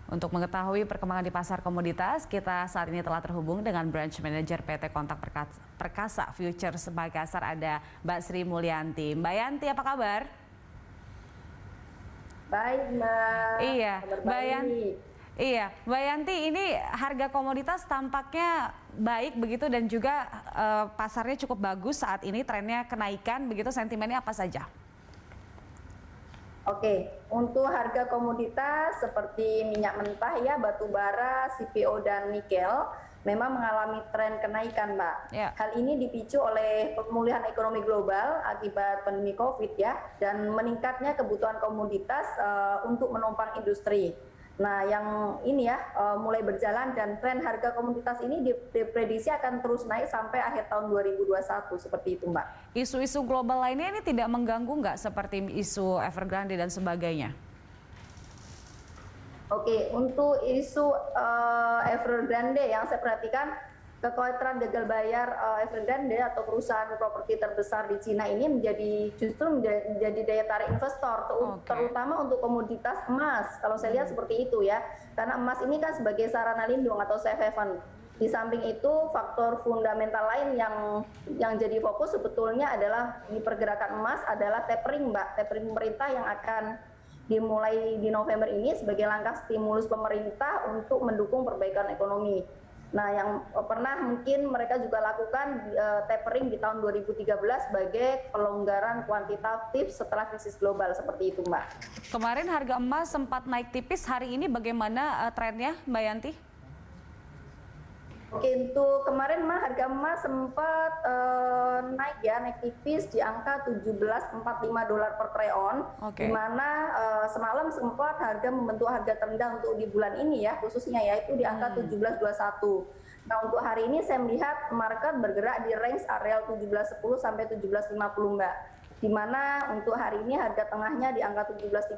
Untuk mengetahui perkembangan di pasar komoditas, kita saat ini telah terhubung dengan Branch Manager PT Kontak Perkasa Futures Makassar, ada Mbak Sri Mulyanti. Mbak Yanti, apa kabar? Baik, Mbak. Iya, Kabar Mbak Yanti. baik. Iya, Mbak Yanti, ini harga komoditas tampaknya baik begitu dan juga pasarnya cukup bagus saat ini, trennya kenaikan begitu, sentimennya apa saja? Oke, untuk harga komoditas seperti minyak mentah ya, batu bara, CPO dan nikel memang mengalami tren kenaikan, Mbak. Ya. Hal ini dipicu oleh pemulihan ekonomi global akibat pandemi COVID ya, dan meningkatnya kebutuhan komoditas untuk menopang industri. Nah, yang ini ya mulai berjalan dan tren harga komoditas ini diprediksi akan terus naik sampai akhir tahun 2021 seperti itu, Mbak. Isu-isu global lainnya ini tidak mengganggu nggak seperti isu Evergrande dan sebagainya? Oke, untuk isu Evergrande yang saya perhatikan, kekhawatiran gagal bayar Evergrande atau perusahaan properti terbesar di Cina ini justru menjadi daya tarik investor, terutama untuk komoditas emas. Kalau saya lihat seperti itu ya, karena emas ini kan sebagai sarana lindung atau safe haven. Di samping itu, faktor fundamental lain yang jadi fokus sebetulnya adalah di pergerakan emas adalah tapering, Mbak, tapering pemerintah yang akan dimulai di November ini sebagai langkah stimulus pemerintah untuk mendukung perbaikan ekonomi. Nah, yang pernah mungkin mereka juga lakukan tapering di tahun 2013 sebagai pelonggaran kuantitatif setelah krisis global seperti itu, Mbak. Kemarin harga emas sempat naik tipis, hari ini bagaimana trennya, Mbak Yanti? Oke, untuk kemarin harga emas sempat naik tipis di angka 17,45 dolar per troy ounce, di mana semalam sempat harga membentuk harga terendah untuk di bulan ini ya, khususnya yaitu di angka 17,21. Nah, untuk hari ini saya melihat market bergerak di range areal 17,10 sampai 17,50, Mbak. Di mana untuk hari ini harga tengahnya di angka 17,30.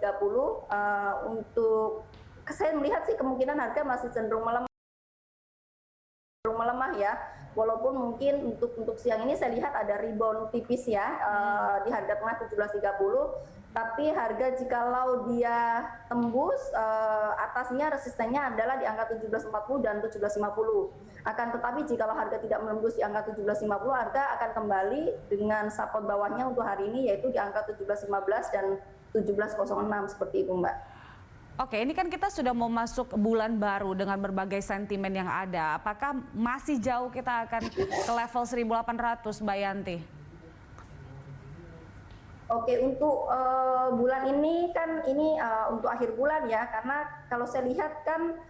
Untuk saya melihat sih kemungkinan harga masih cenderung melemah ya, walaupun mungkin untuk siang ini saya lihat ada rebound tipis ya di harga tengah 17,30, tapi harga jikalau dia tembus atasnya resistennya adalah di angka 17,40 dan 17,50. Akan tetapi jikalau harga tidak menembus di angka 17,50, harga akan kembali dengan support bawahnya untuk hari ini yaitu di angka 17,15 dan 17,06 seperti itu, Mbak. Oke, ini kan kita sudah mau masuk bulan baru dengan berbagai sentimen yang ada. Apakah masih jauh kita akan ke level 1.800, Mbak Yanti? Oke, untuk bulan ini kan ini untuk akhir bulan ya, karena kalau saya lihat kan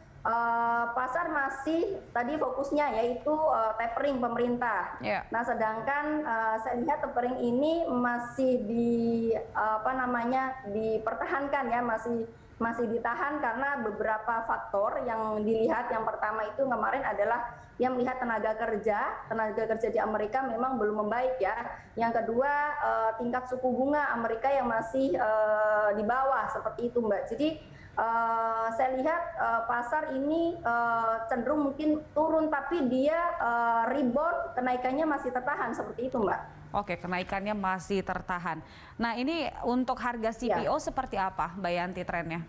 pasar masih tadi fokusnya yaitu tapering pemerintah. Yeah. Nah, sedangkan saya lihat tapering ini masih dipertahankan ya, masih ditahan karena beberapa faktor yang dilihat. Yang pertama itu kemarin adalah yang melihat tenaga kerja di Amerika memang belum membaik ya. Yang kedua tingkat suku bunga Amerika yang masih di bawah seperti itu, Mbak. Jadi saya lihat pasar ini cenderung mungkin turun, tapi dia rebound, kenaikannya masih tertahan seperti itu, Mbak. Oke, kenaikannya masih tertahan. Nah, ini untuk harga CPO seperti apa, Mbak Yanti, trennya?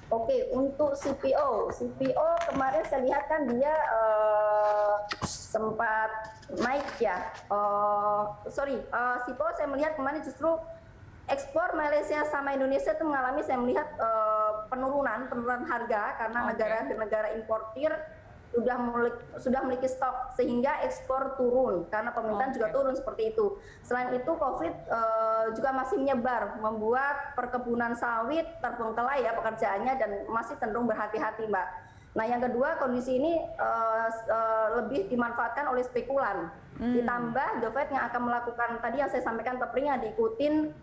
Oke, untuk CPO kemarin saya lihat kan dia sempat naik ya. CPO saya melihat kemarin justru ekspor Malaysia sama Indonesia itu mengalami, saya melihat penurunan harga karena negara importir sudah memiliki stok sehingga ekspor turun karena permintaan juga turun seperti itu. Selain itu COVID juga masih menyebar, membuat perkebunan sawit terbengkalai ya pekerjaannya dan masih cenderung berhati-hati, Mbak. Nah, yang kedua, kondisi ini lebih dimanfaatkan oleh spekulan. Ditambah The Fed yang akan melakukan tadi yang saya sampaikan tapering yang diikutin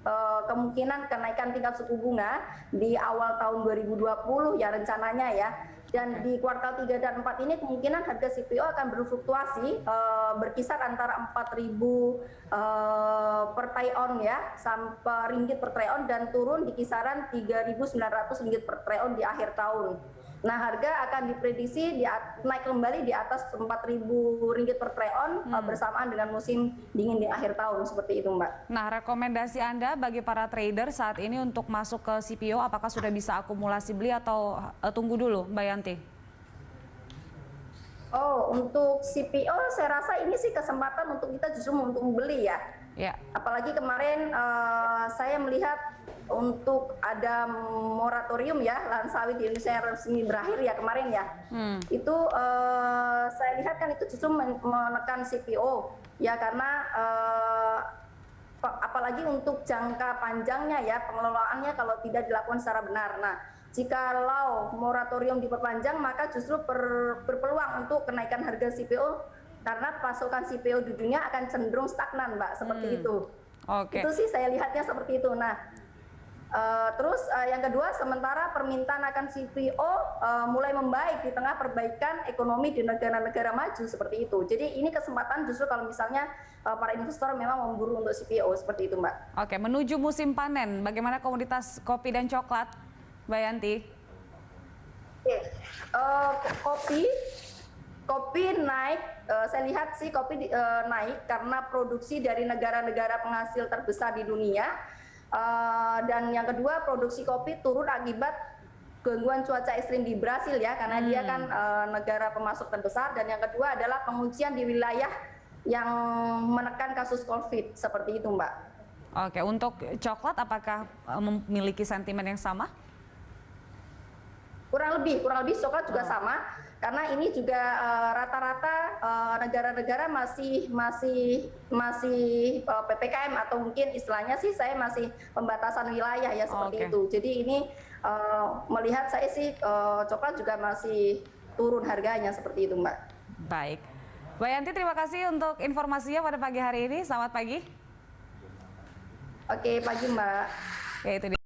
kemungkinan kenaikan tingkat suku bunga di awal tahun 2020 ya rencananya ya. Dan di kuartal 3 dan 4 ini kemungkinan harga CPO akan berfluktuasi berkisar antara 4.000 per troy ounce ya, sampai ringgit per troy ounce, dan turun di kisaran 3.900 ringgit per troy ounce di akhir tahun. Nah, harga akan diprediksi naik kembali di atas Rp4.000 per treon bersamaan dengan musim dingin di akhir tahun, seperti itu, Mbak. Nah, rekomendasi Anda bagi para trader saat ini untuk masuk ke CPO, apakah sudah bisa akumulasi beli atau tunggu dulu, Mbak Yanti? Oh, untuk CPO saya rasa ini sih kesempatan untuk kita justru untuk membeli ya. Ya. Apalagi kemarin saya melihat untuk ada moratorium ya lahan sawit di Indonesia yang resmi berakhir ya kemarin ya. Itu saya lihat kan itu justru menekan CPO ya karena apalagi untuk jangka panjangnya ya pengelolaannya kalau tidak dilakukan secara benar. Nah, jikalau moratorium diperpanjang maka justru berpeluang untuk kenaikan harga CPO karena pasokan CPO di dunia akan cenderung stagnan, Mbak, seperti itu. Oke. Itu sih saya lihatnya seperti itu. Nah, terus yang kedua, sementara permintaan akan CPO mulai membaik di tengah perbaikan ekonomi di negara-negara maju seperti itu. Jadi ini kesempatan justru kalau misalnya para investor memang memburu untuk CPO seperti itu, Mbak. Oke, menuju musim panen, bagaimana komoditas kopi dan coklat, Mbak Yanti? Oke. Kopi naik, saya lihat sih kopi naik karena produksi dari negara-negara penghasil terbesar di dunia. Dan yang kedua, produksi kopi turun akibat gangguan cuaca ekstrim di Brasil ya, karena dia kan negara pemasok terbesar. Dan yang kedua adalah penguncian di wilayah yang menekan kasus COVID, seperti itu, Mbak. Oke, untuk coklat apakah memiliki sentimen yang sama? Kurang lebih coklat juga sama. Karena ini juga rata-rata negara-negara masih PPKM atau mungkin istilahnya sih saya masih pembatasan wilayah ya seperti itu. Jadi ini melihat saya sih coklat juga masih turun harganya seperti itu, Mbak. Baik, Mbak Yanti terima kasih untuk informasinya pada pagi hari ini. Selamat pagi. Oke, pagi, Mbak. Ya, itu dia.